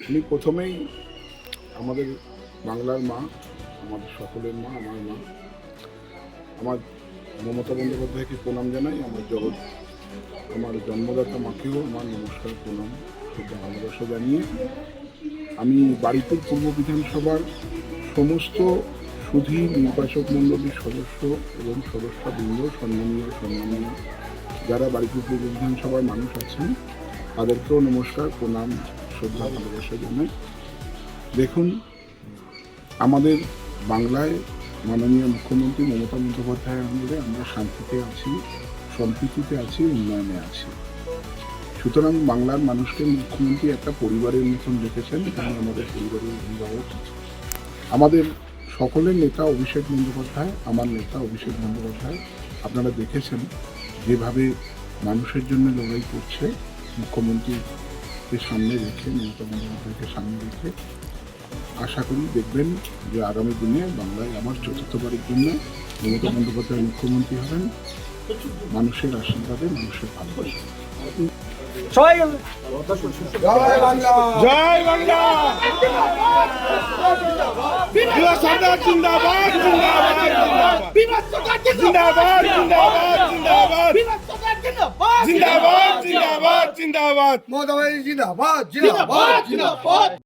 আমি প্রথমেই আমাদের বাংলার মা, আমাদের সকলের মা, আমার মা, আমার মমতা বন্দ্যোপাধ্যায়কে প্রণাম জানাই। আমার জন্মদাতা মাকেও আমার নমস্কার, প্রণাম, শ্রদ্ধা, ভালোবাসা জানিয়ে আমি বারুইপুর পূর্ব বিধানসভার সমস্ত সুধী নির্বাচক মণ্ডলীর সদস্য এবং সদস্যবৃন্দ, সম্মানীয় যারা বারুইপুর পূর্ব বিধানসভার মানুষ আছেন তাদেরকেও নমস্কার, প্রণাম, শ্রদ্ধা, ভালোবাসা জানাই। দেখুন, আমাদের বাংলায় মাননীয় মুখ্যমন্ত্রী মমতা বন্দ্যোপাধ্যায়ের আমলে আমরা শান্তিতে আছি, সম্প্রীতিতে আছি, উন্নয়নে আছি। সুতরাং বাংলার মানুষকে মুখ্যমন্ত্রী একটা পরিবারের মতন রেখেছেন, এখানে আমাদের পরিবারের অভিভাবক। আমাদের সকলের নেতা অভিষেক বন্দ্যোপাধ্যায়, আমার নেতা অভিষেক বন্দ্যোপাধ্যায়, আপনারা দেখেছেন যেভাবে মানুষের জন্য লড়াই করছে, মুখ্যমন্ত্রীকে সামনে রেখে, মমতা বন্দ্যোপাধ্যায়কে সামনে রেখে। আশা করি দেখবেন যে আগামী দিনে বাংলায় আমার চতুর্থবারের জন্য মমতা বন্দ্যোপাধ্যায় মুখ্যমন্ত্রী হবেন, মানুষের আশীর্বাদে, মানুষের ভালোবাসা। জয় বাংলা, জয় বাংলা। বিভাস সরকার জিন্দাবাদ, জিন্দাবাদ, জিন্দাবাদ। বিভাস সরকার জিন্দাবাদ, জিন্দাবাদ, জিন্দাবাদ। বিভাস সরকার জিন্দাবাদ, জিন্দাবাদ, জিন্দাবাদ, জিন্দাবাদ। মমতা ব্যানার্জি জিন্দাবাদ, জিন্দাবাদ, জিন্দাবাদ।